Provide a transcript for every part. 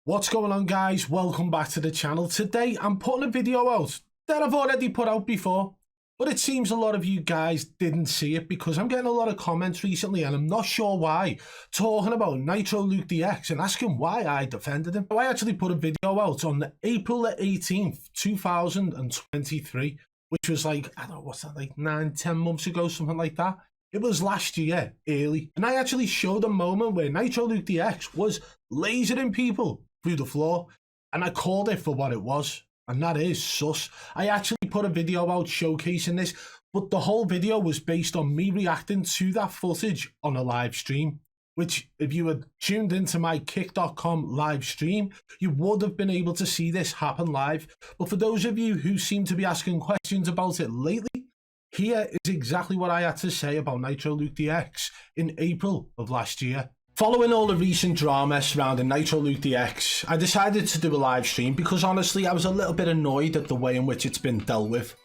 What's going on, guys? Welcome back to the channel. Today I'm putting a video out that I've already put out before, but it seems a lot of you guys didn't see it because I'm getting a lot of comments recently and I'm not sure why, talking about Nitrolukedx and asking why I defended him. So I actually put a video out on April the 18th 2023, which was like, I don't know, what's that, like 9-10 months ago, something like that. It was last year, early, and I actually showed a moment where Nitrolukedx was lasering people through the floor, and I called it for what it was, and that is sus. I actually put a video out showcasing this, but the whole video was based on me reacting to that footage on a live stream, which if you had tuned into my kick.com live stream, you would have been able to see this happen live. But for those of you who seem to be asking questions about it lately, here is exactly what I had to say about Nitrolukedx in April of last year. Following all the recent drama surrounding Nitrolukedx, I decided to do a live stream because honestly I was a little bit annoyed at the way in which it's been dealt with.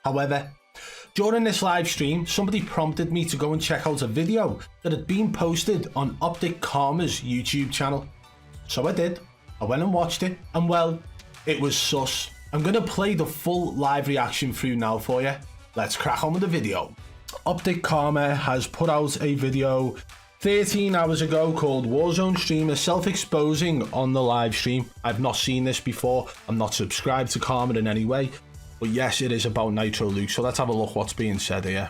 However, during this live stream, somebody prompted me to go and check out a video that had been posted on Optic Karma's YouTube channel. So I did. I went and watched it, and well, it was sus. I'm going to play the full live reaction through now for you. Let's crack on with the video. Optic Karma has put out a video 13 hours ago called Warzone streamer self-exposing on the live stream. I've not seen this before. I'm not subscribed to Karma in any way. But yes, it is about Nitroluke. So let's have a look what's being said here.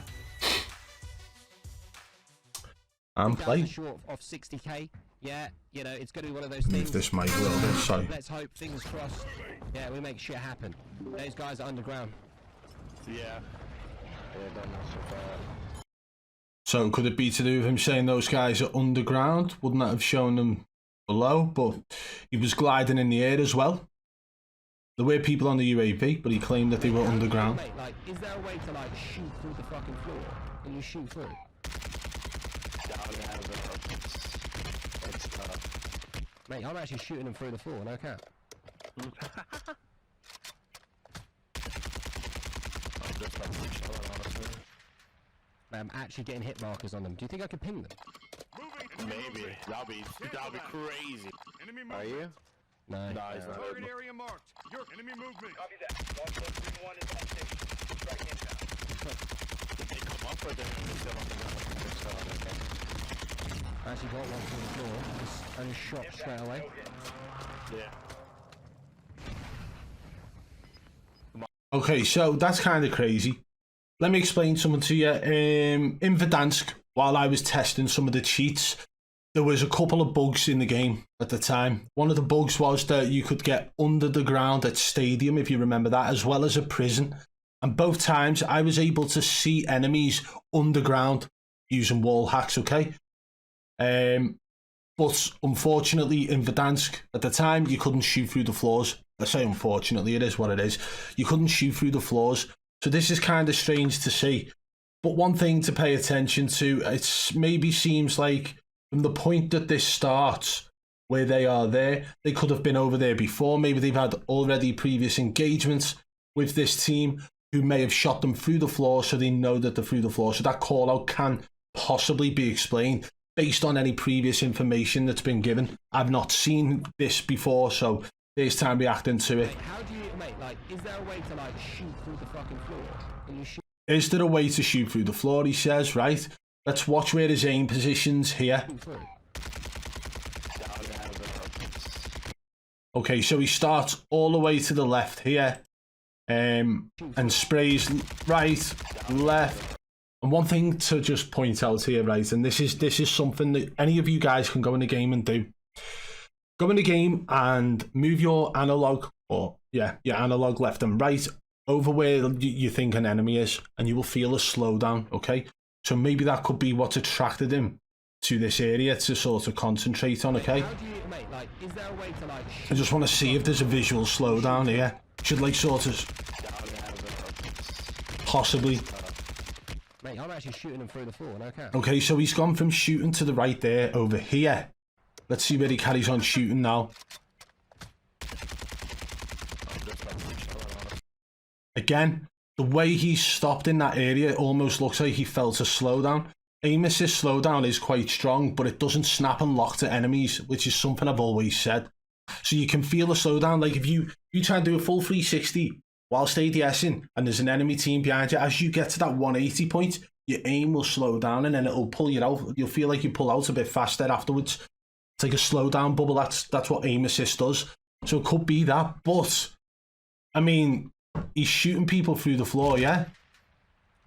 And play. Short of 60k. Yeah, you know, it's going to be one of those things. Move this mic a little bit, sorry. Let's hope, fingers crossed. Yeah, we make shit happen. Those guys are underground. Yeah. So could it be to do with him saying those guys are underground? Wouldn't that have shown them below? But he was gliding in the air as well. There were people on the UAV, but he claimed that they were underground. Mate, like, is there a way to like shoot through the fucking floor? Can you shoot through? Mate, I'm actually shooting them through the floor, no cap. I'm actually getting hit markers on them. Do you think I could ping them? Maybe. That'll be crazy. Are you? No. Nice. Target area marked. Your enemy movement. Copy that. 131 is on station. Strike inbound. Did they come up or they're still on the ground? They're still on the ground. I actually got one through the floor. And shot straight away. Yeah. Okay, so that's kind of crazy. Let me explain something to you. In Verdansk, while I was testing some of the cheats, there was a couple of bugs in the game at the time. One of the bugs was that you could get under the ground at Stadium, if you remember that, as well as a prison. And both times I was able to see enemies underground using wall hacks, okay? But unfortunately in Verdansk, at the time, you couldn't shoot through the floors. I say unfortunately, it is what it is. You couldn't shoot through the floors. So this is kind of strange to see. But one thing to pay attention to, it maybe seems like from the point that this starts, where they are there, they could have been over there before. Maybe they've had already previous engagements with this team who may have shot them through the floor, so they know that they're through the floor. So that call out can possibly be explained based on any previous information that's been given. I've not seen this before, so there's time reacting to it. Mate, how do you, mate, like, is there a way to like shoot through the fucking floor? Can you shoot? Is there a way to shoot through the floor, he says, right? Let's watch where his aim position's here. Okay, so he starts all the way to the left here. And sprays right, left. And one thing to just point out here, right, and this is something that any of you guys can go in the game and do. Go in the game and move your analog, or yeah, your analog left and right over where you think an enemy is, and you will feel a slowdown, okay? So maybe that could be what's attracted him to this area to sort of concentrate on, okay? How do you, mate, like, is there a way to like shoot? I just want to see if there's a visual slowdown here. Should like sort of possibly. Mate, I'm actually shooting them through the floor, no cap. Okay, so he's gone from shooting to the right there over here. Let's see where he carries on shooting now. Again, the way he stopped in that area almost looks like he felt a slowdown. Aim assist slowdown is quite strong, but it doesn't snap and lock to enemies, which is something I've always said. So you can feel the slowdown. Like if you try and do a full 360 whilst ADSing and there's an enemy team behind you, as you get to that 180 point, your aim will slow down and then it'll pull you out. You'll feel like you pull out a bit faster afterwards. It's like a slowdown bubble. That's what aim assist does. So it could be that. But, I mean, he's shooting people through the floor, yeah?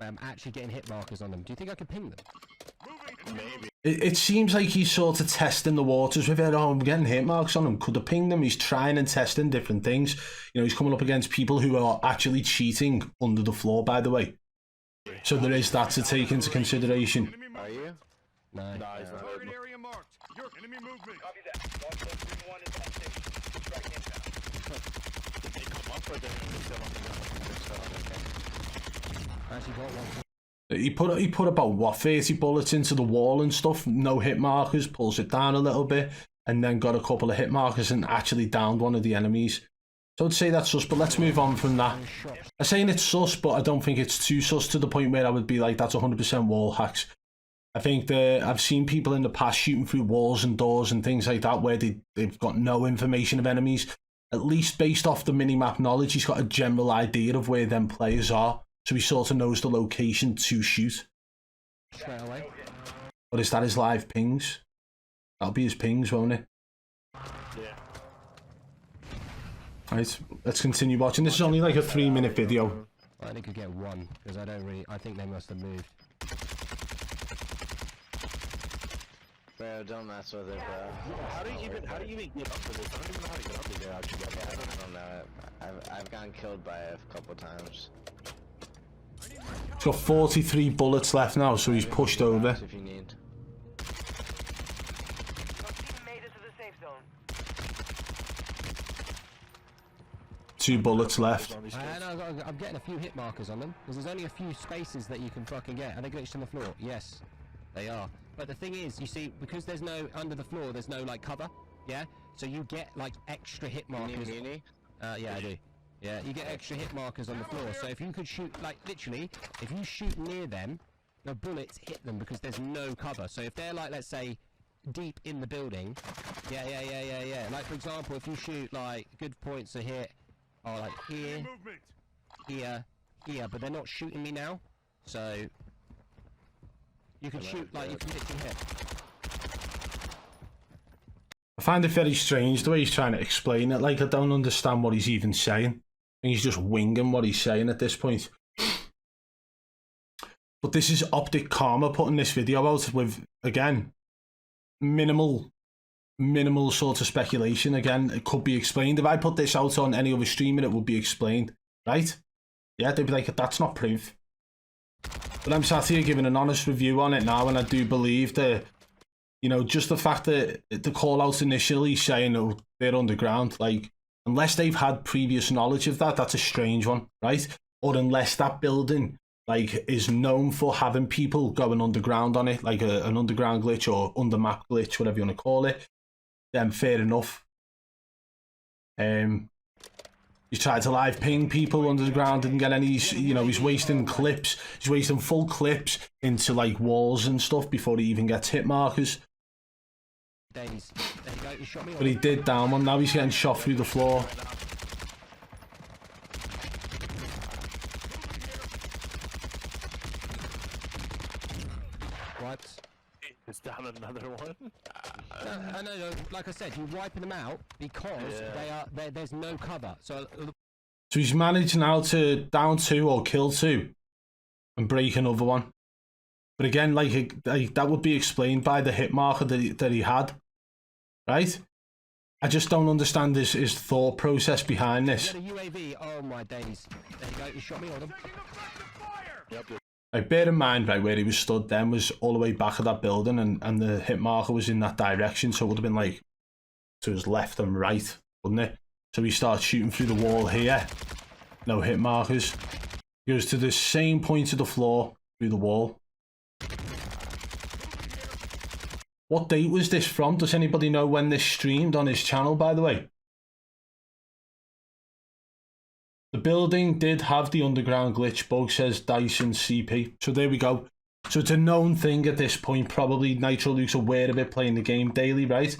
I'm actually getting hit markers on them. Do you think I could ping them? Maybe. It seems like he's sort of testing the waters with it. Oh, I'm getting hit marks on him. Could have pinged them. He's trying and testing different things. You know, he's coming up against people who are actually cheating under the floor, by the way. So there is that to take into consideration. Enemy Are movement. you? No. No, he's not. Target area marked. Your enemy movement. Copy that. Warzone 3-1 is on station. Strike inbound. Did they come up or they're still on the ground? They're still on the ground. I actually got one. He put about, what, 30 bullets into the wall and stuff. No hit markers, pulls it down a little bit, and then got a couple of hit markers and actually downed one of the enemies. So I'd say that's sus, but let's move on from that. I'm saying it's sus, but I don't think it's too sus to the point where I would be like, that's 100% wall hacks. I think I've seen people in the past shooting through walls and doors and things like that where they've got no information of enemies. At least based off the minimap knowledge, he's got a general idea of where them players are. So he sort of knows the location to shoot. Straight away. Or is that his live pings? That'll be his pings, won't it? Yeah. Right, let's continue watching. This is only like a 3-minute video. I only could get one because I think they must have moved. Bro, don't mess with it, bro. How do you even get up to this? I don't even know how to get up to there. Actually, I don't know. I've gotten killed by it a couple times. He's got 43 bullets left now, so he's pushed over. If you need. Team made it to the safe zone. 2 bullets left. I'm getting a few hit markers on them because there's only a few spaces that you can fucking get. Are they glitched on the floor? Yes, they are. But the thing is, you see, because there's no under the floor, there's no like cover. Yeah, so you get like extra hit markers. Yeah, I do. Yeah, you get extra hit markers on the floor. So if you could shoot, like literally, if you shoot near them, the bullets hit them because there's no cover. So if they're like, let's say, deep in the building, yeah. Like for example, if you shoot like good points to hit, are like here, Movement. here, but they're not shooting me now. So you can shoot like you can literally hit. I find it very strange the way he's trying to explain it. Like, I don't understand what he's even saying. And he's just winging what he's saying at this point. But this is Optic Karma putting this video out with, again, minimal sort of speculation. Again, it could be explained. If I put this out on any other streamer, it would be explained, right? Yeah, they'd be like, that's not proof. But I'm sat here giving an honest review on it now, and I do believe that, you know, just the fact that the call outs initially saying, oh, they're underground, like, unless they've had previous knowledge of that, that's a strange one, right? Or unless that building, like, is known for having people going underground on it, like an underground glitch or under map glitch, whatever you want to call it, then fair enough. He's tried to live ping people under the ground, didn't get any, you know, he's wasting clips, he's wasting full clips into like walls and stuff before he even gets hit markers. Days. There you go, you shot me. But he did down one, now he's getting shot through the floor. What? It's down another one. I know, like I said, you're wiping them out because there's no cover. So he's managed now to down 2 or kill 2 and break another one. But again, like that would be explained by the hit marker that he had, right? I just don't understand his thought process behind this. you had a UAV. Oh my days! There you go. You shot me on them. Yep. Like, bear in mind, right, where he was stood then was all the way back of that building, and the hit marker was in that direction, so it would have been like to his left and right, wouldn't it? So he starts shooting through the wall here. No hit markers. Goes to the same point of the floor through the wall. What date was this from? Does anybody know when this streamed on his channel, by the way? The building did have the underground glitch bug, says Dyson CP. So there we go. So it's a known thing at this point. Probably Nitrolukedx aware of it, playing the game daily, right?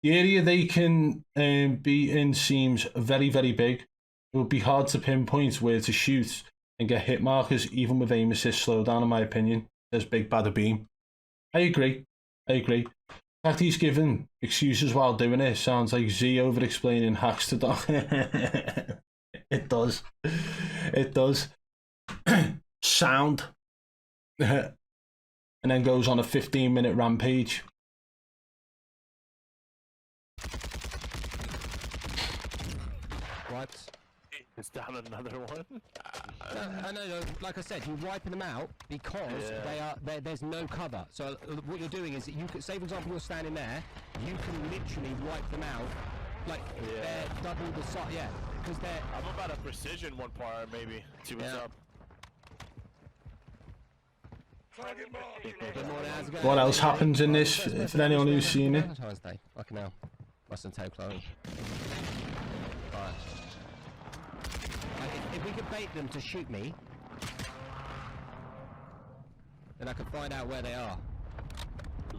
The area they can be in seems very, very big. It would be hard to pinpoint where to shoot and get hit markers, even with aim assist slowdown, in my opinion, says Big Bad Beam. I agree. The fact he's given excuses while doing it sounds like Z over-explaining hacks to Doc. It does. Sound. And then goes on a 15-minute rampage. Wipes. It's down another one. No, like I said, you're wiping them out because there's no cover. So what you're doing is you could say, for example, you're standing there, you can literally wipe them out, like they're double the size. Yeah, because they're. I'm about a precision one part, maybe. See what's up. What else happens in this, for anyone who's seen it? Fucking hell. Western tape clone. Right. If we could bait them to shoot me, then I could find out where they are.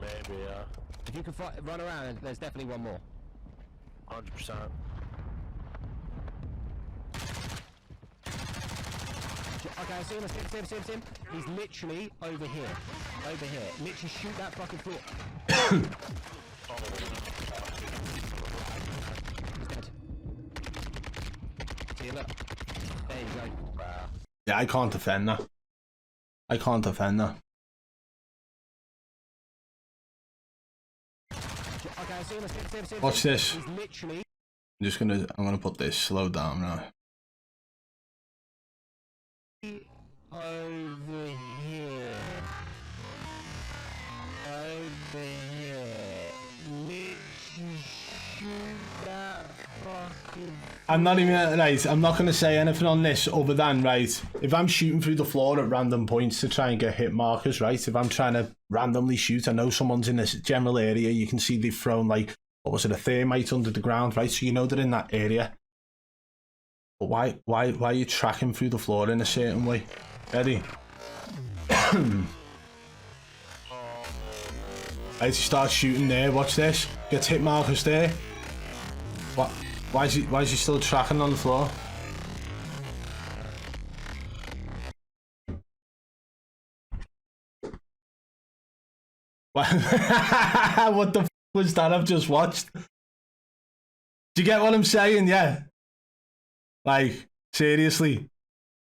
Maybe, yeah. If you could run around, there's definitely one more. 100%. Okay, I see him. He's literally over here. Literally shoot that fucking floor. He's dead. See you, look. There you go. Wow. Yeah, I can't defend that. Okay, I see him. Watch this. He's literally. I'm gonna put this slow down now. Over here. Literally shoot that fucking. I'm not gonna say anything on this other than, right, if I'm shooting through the floor at random points to try and get hit markers, right, if I'm trying to randomly shoot, I know someone's in this general area, you can see they've thrown, like, what was it, a thermite under the ground, right, so you know they're in that area. But why are you tracking through the floor in a certain way? Ready? Right, he starts shooting there, watch this, gets hit markers there. What? Why is he still tracking on the floor? What the f was that I've just watched? Do you get what I'm saying? Yeah. Like, seriously.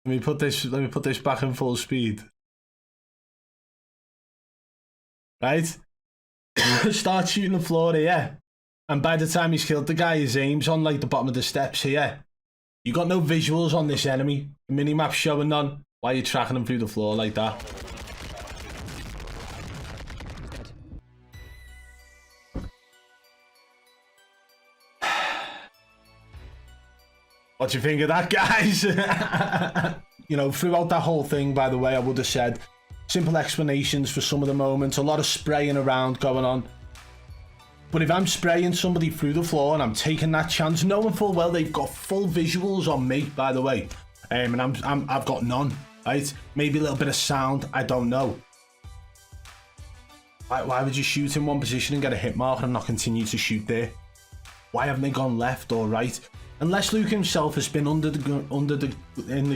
Let me put this back in full speed. Right? Start shooting the floor here. And by the time he's killed the guy, his aim's on like the bottom of the steps here. You got no visuals on this enemy. The minimap's showing none. Why are you tracking him through the floor like that? What do you think of that, guys? You know, throughout that whole thing, by the way, I would have said simple explanations for some of the moments, a lot of spraying around going on. But if I'm spraying somebody through the floor and I'm taking that chance, knowing full well they've got full visuals on me, by the way, and I've got none, right? Maybe a little bit of sound, I don't know. Why would you shoot in one position and get a hit mark and not continue to shoot there? Why haven't they gone left or right? Unless Luke himself has been in the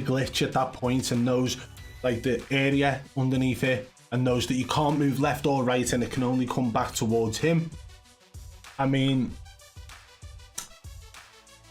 glitch at that point and knows like the area underneath it and knows that you can't move left or right and it can only come back towards him. I mean,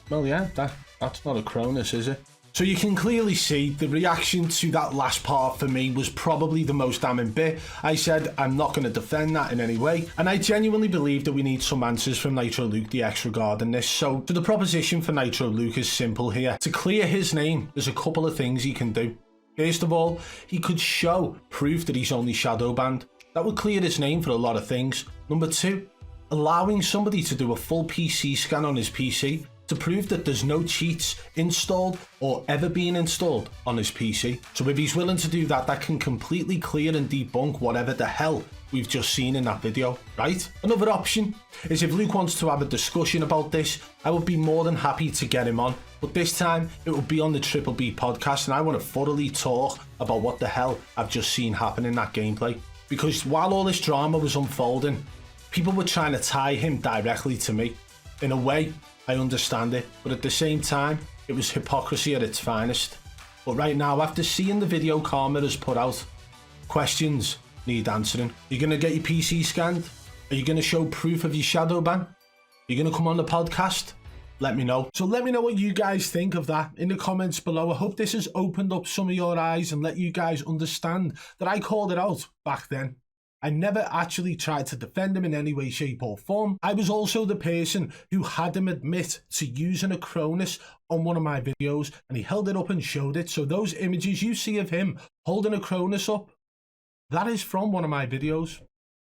well, yeah, that's not a Cronus, is it? So you can clearly see the reaction to that last part for me was probably the most damning bit. I said I'm not going to defend that in any way, and I genuinely believe that we need some answers from Nitrolukedx regarding this. So the proposition for Nitroluke is simple here. To clear his name, there's a couple of things he can do. First of all, he could show proof that he's only shadow banned. That would clear his name for a lot of things. Number two, allowing somebody to do a full PC scan on his PC to prove that there's no cheats installed or ever being installed on his PC. So if he's willing to do that, that can completely clear and debunk whatever the hell we've just seen in that video, right? Another option is if Luke wants to have a discussion about this, I would be more than happy to get him on. But this time, it will be on the Triple B podcast, and I want to thoroughly talk about what the hell I've just seen happen in that gameplay. Because while all this drama was unfolding, People were trying to tie him directly to me. In a way, I understand it, but at the same time, it was hypocrisy at its finest. But right now, after seeing the video Karma has put out, questions need answering. You're going to get your PC scanned? Are you going to show proof of your shadow ban? Are you going to come on the podcast? Let me know. So let me know what you guys think of that in the comments below. I hope this has opened up some of your eyes and let you guys understand that I called it out back then. I never actually tried to defend him in any way, shape or form. I was also the person who had him admit to using a Cronus on one of my videos, and he held it up and showed it. So those images you see of him holding a Cronus up, that is from one of my videos.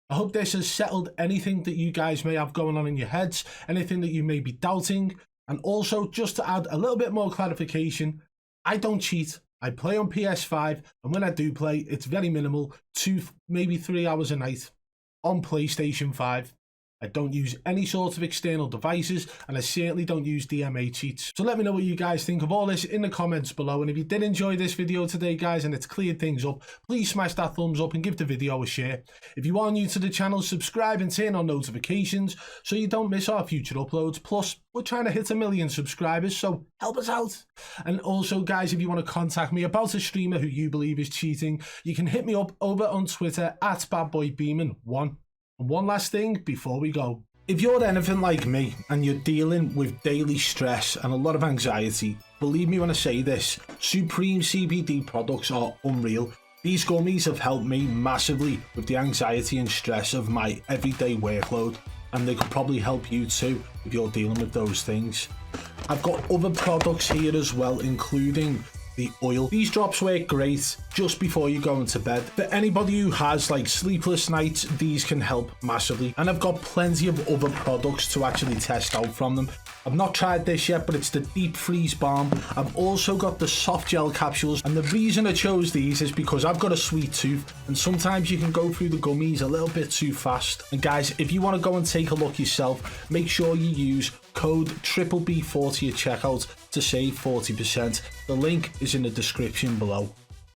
I hope this has settled anything that you guys may have going on in your heads, anything that you may be doubting. And also, just to add a little bit more clarification, I don't cheat. I play on PS5, and when I do play, it's very minimal, 2, maybe 3 hours a night on PlayStation 5. I don't use any sort of external devices, and I certainly don't use DMA cheats. So let me know what you guys think of all this in the comments below. And if you did enjoy this video today, guys, and it's cleared things up, please smash that thumbs up and give the video a share. If you are new to the channel, subscribe and turn on notifications so you don't miss our future uploads. Plus, we're trying to hit 1 million subscribers, so help us out. And also, guys, if you want to contact me about a streamer who you believe is cheating, you can hit me up over on Twitter at BadBoy Beaman1. And one last thing before we go. If you're anything like me and you're dealing with daily stress and a lot of anxiety, believe me when I say this, Supreme CBD products are unreal. These gummies have helped me massively with the anxiety and stress of my everyday workload, and they could probably help you too if you're dealing with those things. I've got other products here as well, including the oil. These drops work great just before you go into bed. For anybody who has like sleepless nights, these can help massively. And I've got plenty of other products to actually test out from them. I've not tried this yet, but it's the deep freeze balm. I've also got the soft gel capsules, and the reason I chose these is because I've got a sweet tooth, and sometimes you can go through the gummies a little bit too fast. And guys, if you want to go and take a look yourself, make sure you use code BBB40 at checkout to save 40%. The link is in the description below.